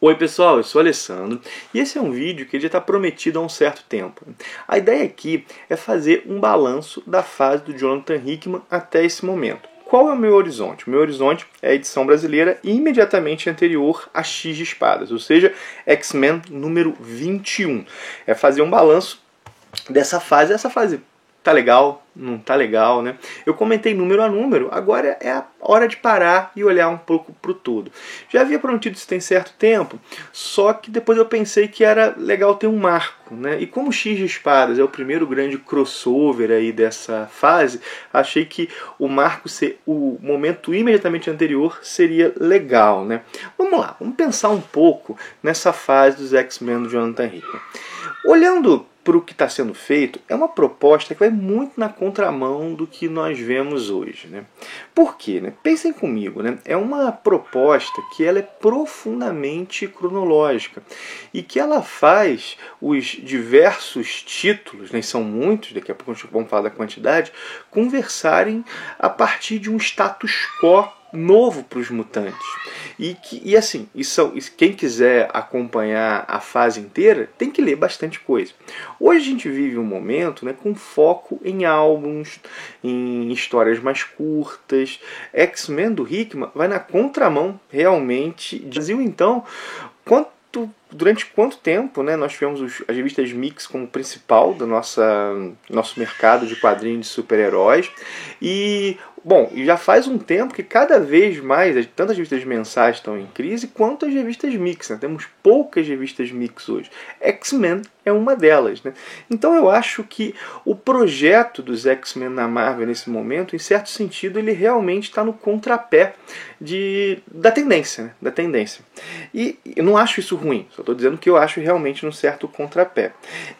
Oi pessoal, eu sou o Alessandro e esse é um vídeo que já está prometido há um certo tempo. A ideia aqui é fazer um balanço da fase do Jonathan Hickman até esse momento. Qual é o meu horizonte? O meu horizonte é a edição brasileira imediatamente anterior a X de Espadas, ou seja, X-Men número 21. É fazer um balanço dessa fase. Essa fase tá legal, não tá legal, né? Eu comentei número a número, agora é a hora de parar e olhar um pouco pro todo. Já havia prometido isso tem certo tempo, só que depois eu pensei que era legal ter um marco, né? E como X de Espadas é o primeiro grande crossover aí dessa fase, achei que o marco ser o momento imediatamente anterior seria legal, né? Vamos lá, vamos pensar um pouco nessa fase dos X-Men do Jonathan Hickman. Olhando para o que está sendo feito, é uma proposta que vai muito na contramão do que nós vemos hoje, né? Por quê? Né? Pensem comigo, né? É uma proposta que ela é profundamente cronológica e que ela faz os diversos títulos, né? São muitos, daqui a pouco vamos falar da quantidade, conversarem a partir de um status quo novo para os mutantes. E assim, quem quiser acompanhar a fase inteira tem que ler bastante coisa. Hoje a gente vive um momento, né, com foco em álbuns, em histórias mais curtas. X-Men do Hickman vai na contramão realmente. Brasil, então, durante quanto tempo, né, nós tivemos as revistas Mix como principal do nosso mercado de quadrinhos de super-heróis. E, bom, já faz um tempo que cada vez mais, tanto as revistas mensais estão em crise, quanto as revistas Mix, né? Temos poucas revistas Mix hoje. X-Men é uma delas, né? Então eu acho que o projeto dos X-Men na Marvel nesse momento, em certo sentido, ele realmente está no contrapé da tendência, né? Da tendência. E eu não acho isso ruim, só estou dizendo que eu acho realmente um certo contrapé.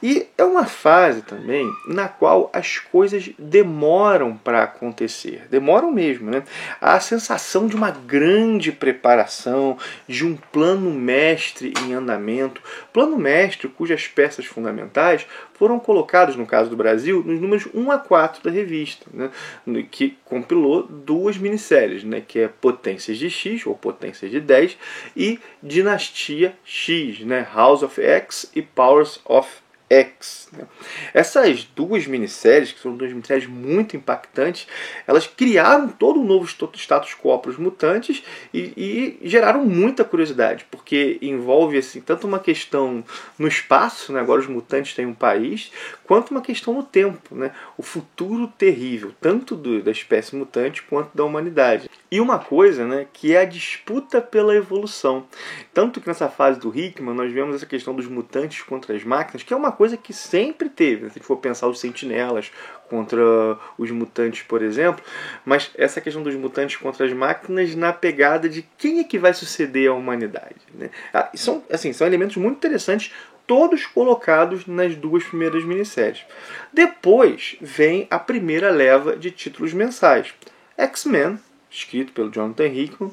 E é uma fase também na qual as coisas demoram para acontecer. Demoram mesmo, né? Há a sensação de uma grande preparação, de um plano mestre em andamento. Plano mestre cujas peças fundamentais foram colocadas, no caso do Brasil, nos números 1 a 4 da revista, né? Que compilou duas minisséries, né? Que é Potências de X, ou Potências de 10, e Dinastia X, né? House of X e Powers of X. Né? Essas duas minisséries, que são duas minisséries muito impactantes, elas criaram todo um novo status quo para os mutantes e geraram muita curiosidade, porque envolve assim, tanto uma questão no espaço, né? Agora os mutantes têm um país, quanto uma questão no tempo, né? O futuro terrível, tanto da espécie mutante quanto da humanidade. E uma coisa, né, que é a disputa pela evolução. Tanto que nessa fase do Hickman nós vemos essa questão dos mutantes contra as máquinas, que é uma coisa que sempre teve, né? Se a gente for pensar os sentinelas contra os mutantes, por exemplo, mas essa questão dos mutantes contra as máquinas na pegada de quem é que vai suceder à humanidade, né? São elementos muito interessantes, todos colocados nas duas primeiras minisséries. Depois vem a primeira leva de títulos mensais. X-Men, escrito pelo Jonathan Hickman,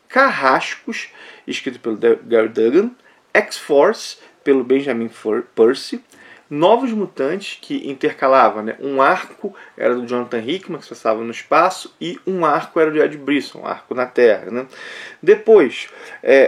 Carrascos, escrito pelo Gary Duggan, X-Force, pelo Benjamin Percy, Novos Mutantes, que intercalava, né? Um arco era do Jonathan Hickman, que se passava no espaço, e um arco era do Ed Brisson, um arco na Terra, né? Depois,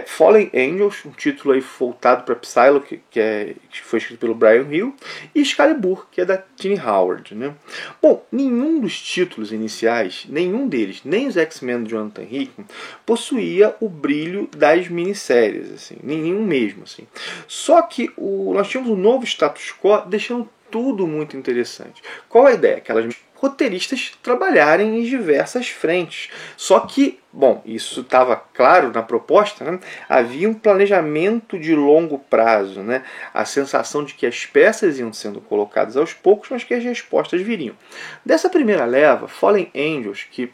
Fallen Angels, um título aí voltado para Psylocke, que foi escrito pelo Brian Hill, e Excalibur, que é da Tini Howard, né? Bom, nenhum dos títulos iniciais, nenhum deles, nem os X-Men do Jonathan Hickman, possuía o brilho das minisséries, assim, nenhum mesmo, assim. Só que nós tínhamos um novo status quo, deixando tudo muito interessante. Qual a ideia? Aquelas roteiristas trabalharem em diversas frentes. Só que, bom, isso estava claro na proposta, né? Havia um planejamento de longo prazo, né? A sensação de que as peças iam sendo colocadas aos poucos, mas que as respostas viriam. Dessa primeira leva, Fallen Angels e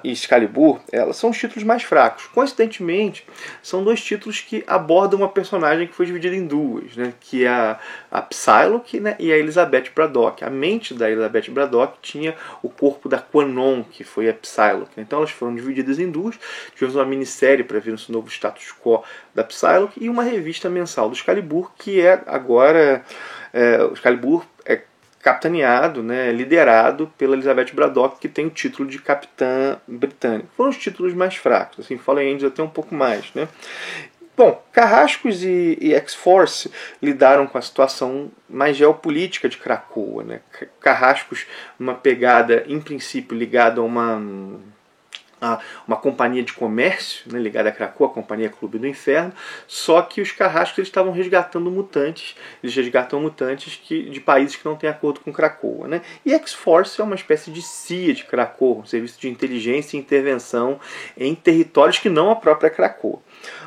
Excalibur, elas são os títulos mais fracos. Coincidentemente, são dois títulos que abordam uma personagem que foi dividida em duas, né? Que é a Psylocke, né? E a Elizabeth Braddock. A mente da Elizabeth Braddock tinha o corpo da Quanon, que foi a Psylocke. Então elas foram divididas em duas. Tivemos uma minissérie para ver esse novo status quo da Psylocke e uma revista mensal do Excalibur, que é agora... o Excalibur é capitaneado, né, liderado pela Elizabeth Braddock, que tem o título de Capitã Britânica. Foram os títulos mais fracos. Assim, Fallen Angels até um pouco mais, né? Bom, Carrascos e X-Force lidaram com a situação mais geopolítica de Krakoa, né? Carrascos, uma pegada, em princípio, ligada a uma companhia de comércio, né, ligada a Krakoa, a Companhia Clube do Inferno, só que os Carrascos eles estavam resgatando mutantes, eles resgatam mutantes de países que não têm acordo com Krakoa. Né? E X-Force é uma espécie de CIA de Krakoa, um serviço de inteligência e intervenção em territórios que não a própria Krakoa.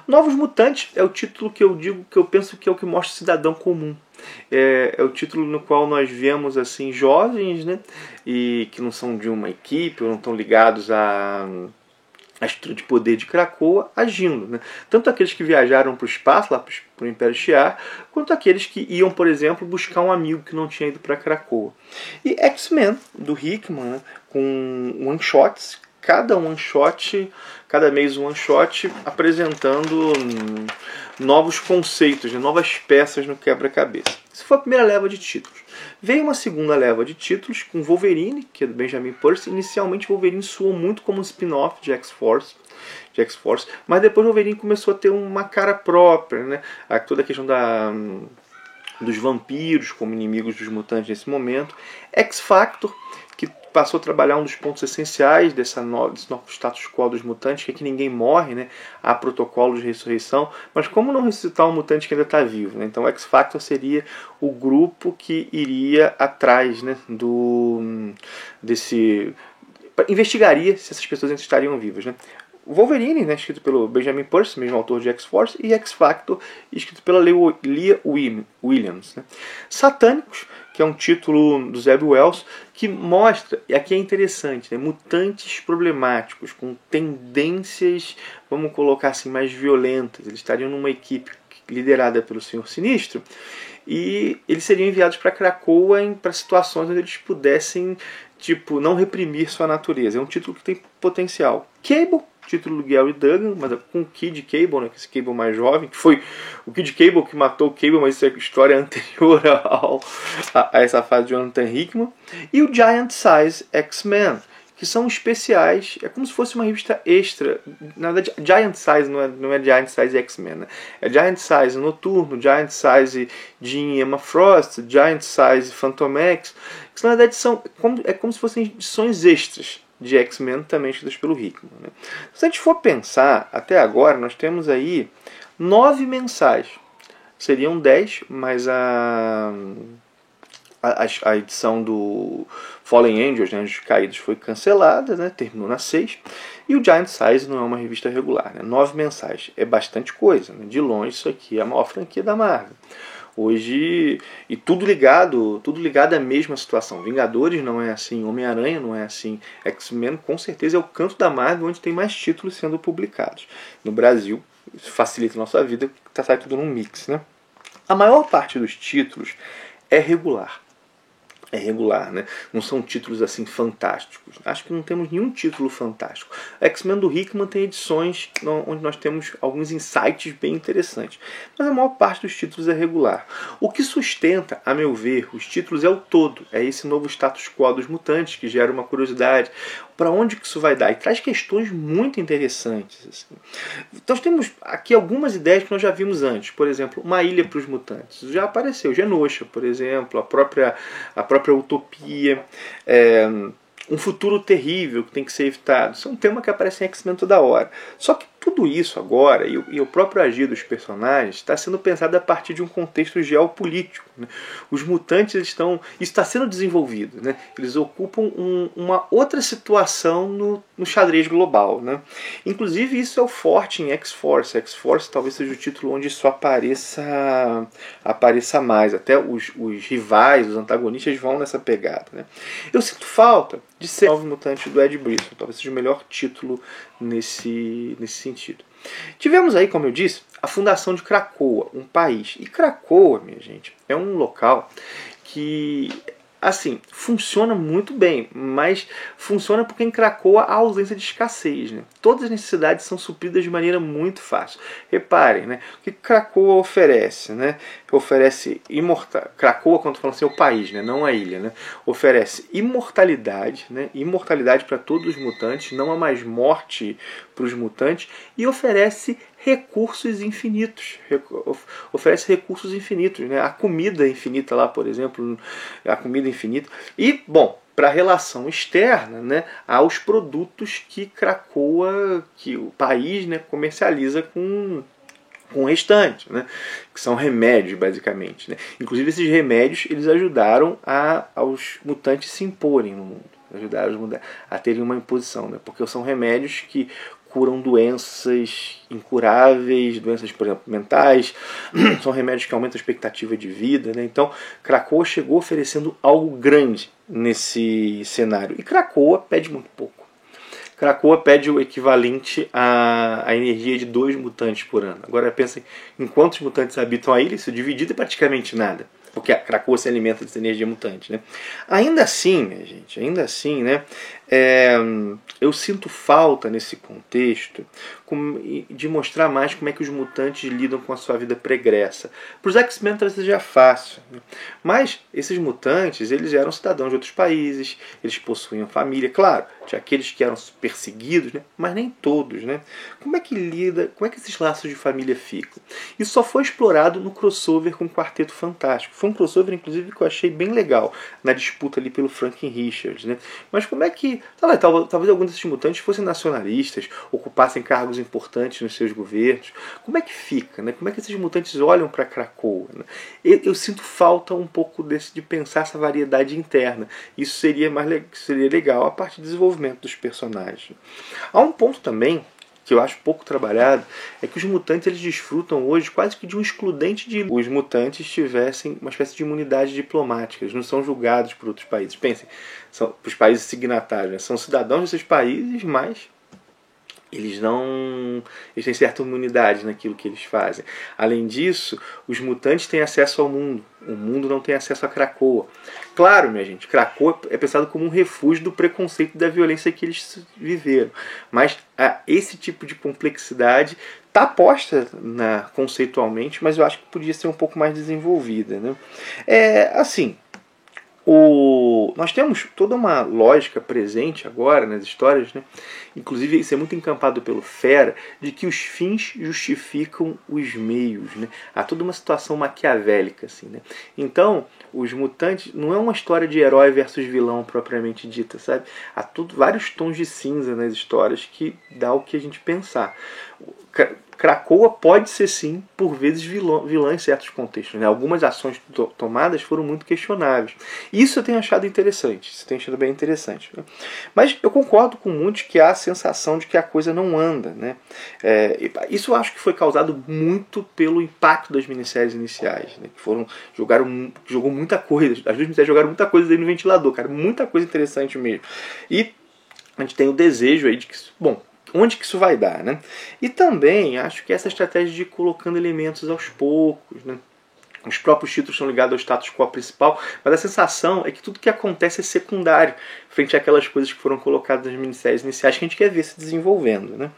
Novos Mutantes é o título que eu digo, que eu penso que é o que mostra o cidadão comum. É o título no qual nós vemos assim jovens, né, e que não são de uma equipe, ou não estão ligados a estrutura de poder de Krakoa agindo. Né? Tanto aqueles que viajaram para o espaço, lá para o Império Shi'ar, quanto aqueles que iam, por exemplo, buscar um amigo que não tinha ido para Krakoa. E X-Men, do Hickman, né, com one-shots, cada mês um one-shot apresentando novos conceitos, novas peças no quebra-cabeça. Essa foi a primeira leva de títulos. Veio uma segunda leva de títulos com Wolverine, que é do Benjamin Percy. Inicialmente Wolverine soou muito como um spin-off de X-Force, mas depois Wolverine começou a ter uma cara própria, né? Toda a questão dos vampiros como inimigos dos mutantes nesse momento. X-Factor, que passou a trabalhar um dos pontos essenciais desse novo status quo dos mutantes, que é que ninguém morre, né? Há protocolos de ressurreição, mas como não ressuscitar um mutante que ainda está vivo? Né? Então o X-Factor seria o grupo que iria atrás, né, investigaria se essas pessoas ainda estariam vivas. Né? O Wolverine, né, escrito pelo Benjamin Percy, mesmo autor de X-Force, e X-Factor, escrito pela Leah Williams. Né? Satânicos, que é um título do Zeb Wells, que mostra, e aqui é interessante, né, mutantes problemáticos, com tendências, vamos colocar assim, mais violentas. Eles estariam numa equipe liderada pelo Senhor Sinistro, e eles seriam enviados para Krakoa para situações onde eles pudessem não reprimir sua natureza. É um título que tem potencial. Cable, título do Gary Duggan, mas com o Kid Cable, né, esse Cable mais jovem, que foi o Kid Cable que matou o Cable, mas isso é história anterior a essa fase de Jonathan Hickman. E o Giant Size X-Men, que são especiais, é como se fosse uma revista extra. Na verdade, Giant Size não é Giant Size X-Men, né? É Giant Size Noturno, Giant Size Jean e Emma Frost, Giant Size Phantom X, que na verdade é como se fossem edições extras de X-Men também escritas pelo Hickman. Né? Se a gente for pensar, até agora nós temos aí 9 mensais. Seriam 10, mas a edição do Fallen Angels, né, Anjos Caídos, foi cancelada, né, terminou na 6. E o Giant Size não é uma revista regular. Né, 9 mensais é bastante coisa. Né, de longe isso aqui é a maior franquia da Marvel. Hoje, e tudo ligado à mesma situação. Vingadores não é assim, Homem-Aranha não é assim, X-Men com certeza é o canto da Marvel onde tem mais títulos sendo publicados. No Brasil, isso facilita a nossa vida, porque sai tudo num mix. Né? A maior parte dos títulos é regular. É regular, né? Não são títulos assim fantásticos. Acho que não temos nenhum título fantástico. X-Men do Hickman tem edições onde nós temos alguns insights bem interessantes. Mas a maior parte dos títulos é regular. O que sustenta, a meu ver, os títulos é o todo. É esse novo status quo dos mutantes que gera uma curiosidade. Para onde que isso vai dar? E traz questões muito interessantes. Assim. Então temos aqui algumas ideias que nós já vimos antes. Por exemplo, uma ilha para os mutantes. Já apareceu. Genosha, por exemplo. A própria Utopia. Um futuro terrível que tem que ser evitado. Isso é um tema que aparece em X-Men toda hora. Só que tudo isso agora, e o próprio agir dos personagens, está sendo pensado a partir de um contexto geopolítico. Né? Os mutantes isso está sendo desenvolvido. Né? Eles ocupam uma outra situação no xadrez global. Né? Inclusive isso é o forte em X-Force. X-Force talvez seja o título onde isso apareça mais. Até os rivais, os antagonistas vão nessa pegada. Né? Eu sinto falta de ser Novos Mutantes do Ed Brisson. Talvez seja o melhor título nesse sentido. Tivemos aí, como eu disse, a fundação de Krakoa, um país. E Krakoa, minha gente, é um local que, assim, funciona muito bem, mas funciona porque em Krakoa há ausência de escassez. Né? Todas as necessidades são supridas de maneira muito fácil. Reparem, né? O que Krakoa oferece? Né? Oferece Krakoa, quando falando assim, é o país, né? Não a ilha. Né? Oferece imortalidade, né? Imortalidade para todos os mutantes, não há mais morte para os mutantes, e oferece recursos infinitos, oferece recursos infinitos, né? A comida infinita lá, por exemplo, a comida infinita. E, bom, para a relação externa, né, há os produtos que Cracoa, que o país, né, comercializa com o restante, né, que são remédios, basicamente. Né? Inclusive, esses remédios eles ajudaram aos mutantes se imporem no mundo, ajudaram a terem uma imposição, né, porque são remédios que curam doenças incuráveis, doenças, por exemplo, mentais, são remédios que aumentam a expectativa de vida. Né? Então, Krakoa chegou oferecendo algo grande nesse cenário. E Krakoa pede muito pouco. Krakoa pede o equivalente à energia de 2 mutantes por ano. Agora pensem em quantos mutantes habitam a ilha, isso dividido é praticamente nada. Porque a Krakoa se alimenta dessa energia mutante. Né? Ainda assim, minha gente, né, eu sinto falta nesse contexto de mostrar mais como é que os mutantes lidam com a sua vida pregressa. Para os X-Men talvez seja fácil, né? Mas esses mutantes eles eram cidadãos de outros países, eles possuíam família, claro, tinha aqueles que eram perseguidos, né? Mas nem todos. Né? Como é que esses laços de família ficam? Isso só foi explorado no crossover com o Quarteto Fantástico. Foi um crossover, inclusive, que eu achei bem legal, na disputa ali pelo Franklin Richards. Né? Mas como é que talvez alguns desses mutantes fossem nacionalistas, ocupassem cargos importantes nos seus governos. Como é que fica? Né? Como é que esses mutantes olham para Krakoa? Né? Eu sinto falta um pouco de pensar essa variedade interna. Isso seria legal a parte do desenvolvimento dos personagens. Há um ponto também que eu acho pouco trabalhado, é que os mutantes eles desfrutam hoje quase que de um excludente de os mutantes tivessem uma espécie de imunidade diplomática, eles não são julgados por outros países. Pensem, são os países signatários, né? São cidadãos desses países, mas eles têm certa imunidade naquilo que eles fazem. Além disso, os mutantes têm acesso ao mundo. O mundo não tem acesso a Krakoa. Claro, minha gente, Krakoa é pensado como um refúgio do preconceito e da violência que eles viveram. Mas esse tipo de complexidade está posta conceitualmente, mas eu acho que podia ser um pouco mais desenvolvida. Né? Assim, nós temos toda uma lógica presente agora nas histórias, né? Inclusive isso é muito encampado pelo Fera, de que os fins justificam os meios. Né? Há toda uma situação maquiavélica. Assim, né? Então, os mutantes não é uma história de herói versus vilão propriamente dita. Sabe? Há vários tons de cinza nas histórias que dá o que a gente pensar. Krakoa pode ser sim, por vezes, vilã em certos contextos. Né? Algumas ações tomadas foram muito questionáveis. Isso eu tenho achado interessante, isso eu tenho achado bem interessante. Né? Mas eu concordo com muitos que há a sensação de que a coisa não anda. Né? Isso eu acho que foi causado muito pelo impacto das minisséries iniciais, né? Que jogou muita coisa. As duas minisséries jogaram muita coisa aí no ventilador, cara, muita coisa interessante mesmo. E a gente tem o desejo aí de que, bom, onde que isso vai dar, né? E também acho que essa estratégia de ir colocando elementos aos poucos, né? Os próprios títulos são ligados ao status quo principal, mas a sensação é que tudo que acontece é secundário frente àquelas coisas que foram colocadas nas minisséries iniciais que a gente quer ver se desenvolvendo. Né?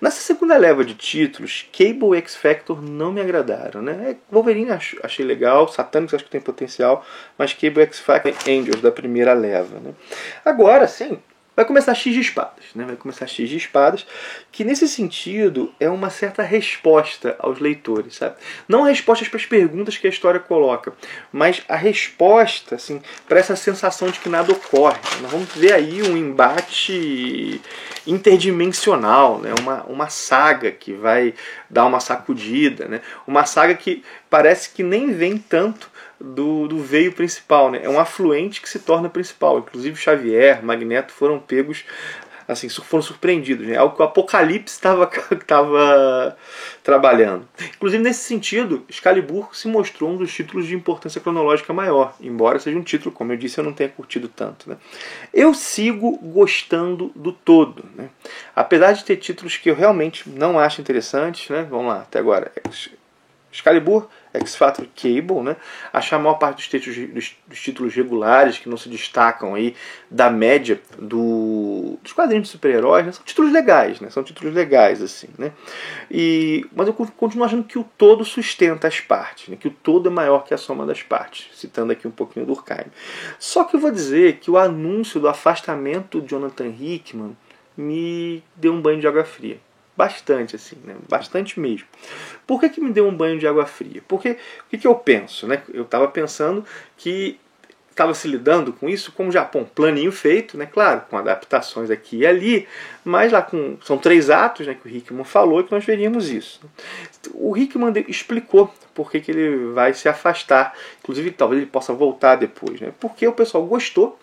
Nessa segunda leva de títulos, Cable e X-Factor não me agradaram. Né? Wolverine achei legal, Satânicos acho que tem potencial, mas Cable e X-Factor Angels da primeira leva. Né? Agora, sim, vai começar X de Espadas, né? Vai começar X de Espadas, que nesse sentido é uma certa resposta aos leitores, sabe? Não respostas para as perguntas que a história coloca, mas a resposta, assim, para essa sensação de que nada ocorre. Nós vamos ver aí um embate interdimensional, né? Uma saga que vai dar uma sacudida, né? Uma saga que parece que nem vem tanto do veio principal, né? É um afluente que se torna principal. Inclusive Xavier, Magneto foram pegos, assim, foram surpreendidos, né? Algo que o Apocalipse estava trabalhando. Inclusive nesse sentido, Excalibur se mostrou um dos títulos de importância cronológica maior, embora seja um título, como eu disse, eu não tenha curtido tanto. Né? Eu sigo gostando do todo, né? Apesar de ter títulos que eu realmente não acho interessantes, né? Vamos lá, até agora. Excalibur, X-Factor, Cable, né? Achar a maior parte dos títulos regulares que não se destacam aí da média dos quadrinhos de super-heróis, né? São títulos legais, né? São títulos legais, assim, né? Mas eu continuo achando que o todo sustenta as partes, né? Que o todo é maior que a soma das partes, citando aqui um pouquinho do Durkheim. Só que eu vou dizer que o anúncio do afastamento de Jonathan Hickman me deu um banho de água fria. bastante, assim, né? Bastante mesmo. Por que me deu um banho de água fria? Porque o que eu penso, né? Eu estava pensando que estava se lidando com isso como Japão, planinho feito, né? Claro, com adaptações aqui e ali, mas lá são 3 atos, né, que o Hickman falou, que nós veríamos isso. O Hickman explicou por que ele vai se afastar, inclusive talvez ele possa voltar depois, né? Porque o pessoal gostou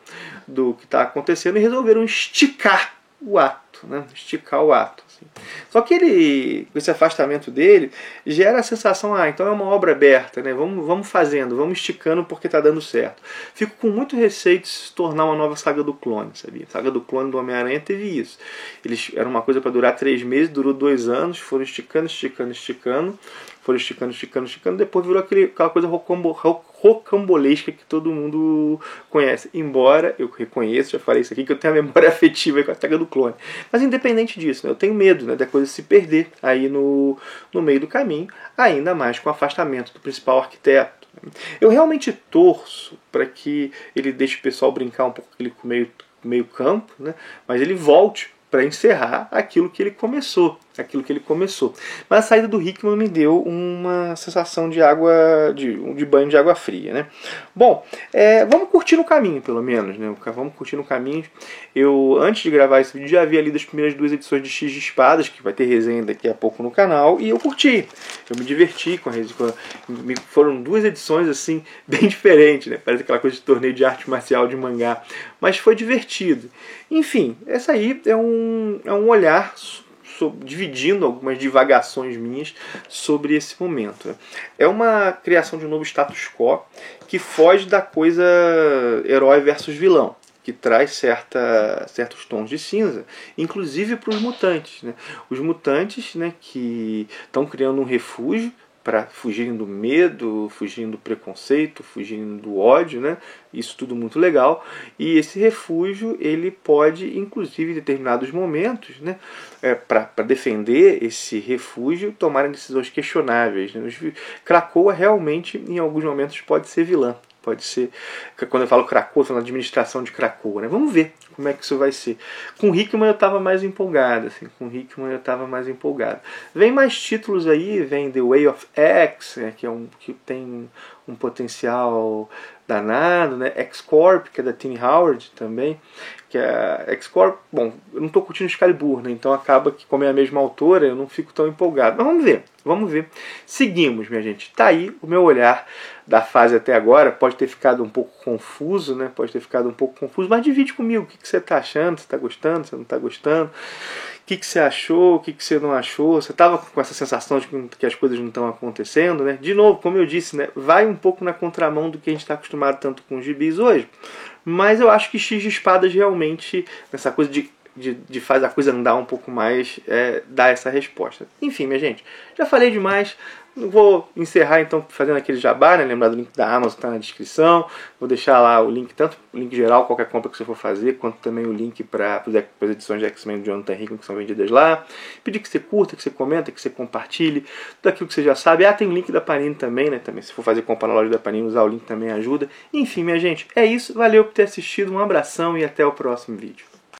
do que está acontecendo e resolveram esticar o ato, né? Esticar o ato. Assim. Só que esse afastamento dele gera a sensação, então é uma obra aberta, né? Vamos fazendo, vamos esticando porque está dando certo. Fico com muito receio de se tornar uma nova saga do clone, sabia? A saga do clone do Homem-Aranha teve isso. Era uma coisa para durar 3 meses, durou 2 anos, foram esticando, foram esticando, depois virou aquela coisa rocambolesca que todo mundo conhece. Embora eu reconheço, já falei isso aqui, que eu tenho a memória afetiva com a saga do clone. Mas independente disso, né, eu tenho medo, né, da coisa se perder aí no meio do caminho, ainda mais com o afastamento do principal arquiteto. Eu realmente torço para que ele deixe o pessoal brincar um pouco com meio campo, né, mas ele volte para encerrar aquilo que ele começou. Mas a saída do Hickman me deu uma sensação de banho de água fria, né? Bom, vamos curtir no caminho, pelo menos, né? Vamos curtir no caminho. Eu, antes de gravar esse vídeo, já havia lido as primeiras 2 edições de X de Espadas, que vai ter resenha daqui a pouco no canal, e eu curti. Eu me diverti com a resenha. Foram 2 edições, assim, bem diferentes, né? Parece aquela coisa de torneio de arte marcial de mangá. Mas foi divertido. Enfim, essa aí é um olhar dividindo algumas divagações minhas sobre esse momento. É uma criação de um novo status quo que foge da coisa herói versus vilão, que traz certos tons de cinza, inclusive para os mutantes. Né? Os mutantes, né, que estão criando um refúgio para fugirem do medo, fugirem do preconceito, fugirem do ódio, né? Isso tudo muito legal. E esse refúgio, ele pode, inclusive em determinados momentos, né, para defender esse refúgio, tomarem decisões questionáveis. Né? Krakoa realmente, em alguns momentos, pode ser vilã. Pode ser, quando eu falo Krakoa, eu falo administração de Krakoa, né? Vamos ver como é que isso vai ser. Com Hickman eu estava mais empolgado, assim, Vem mais títulos aí, vem The Way of X, que tem um potencial danado, né? X-Corp, que é da Tim Howard também, que é X-Corp, bom, eu não estou curtindo Excalibur, né? Então acaba que, como é a mesma autora, eu não fico tão empolgado. Mas vamos ver. Seguimos, minha gente. Tá aí o meu olhar da fase até agora. Pode ter ficado um pouco confuso, né? Mas divide comigo o que você está achando, você está gostando, você não está gostando. O que você achou, o que você não achou? Você estava com essa sensação de que as coisas não estão acontecendo, né? De novo, como eu disse, né? Vai um pouco na contramão do que a gente está acostumado tanto com os gibis hoje. Mas eu acho que X de Espadas realmente, nessa coisa de fazer a coisa andar um pouco mais, dá essa resposta. Enfim, minha gente, já falei demais. Vou encerrar então fazendo aquele jabá, né? Lembrar do link da Amazon que está na descrição. Vou deixar lá o link, tanto o link geral, qualquer compra que você for fazer, quanto também o link para as edições de X-Men do Jonathan Hickman que são vendidas lá. Pedir que você curta, que você comenta, que você compartilhe, tudo aquilo que você já sabe. Tem o link da Panini também, né? Também, se for fazer compra na loja da Panini, usar o link também ajuda. Enfim, minha gente, é isso. Valeu por ter assistido, um abração e até o próximo vídeo.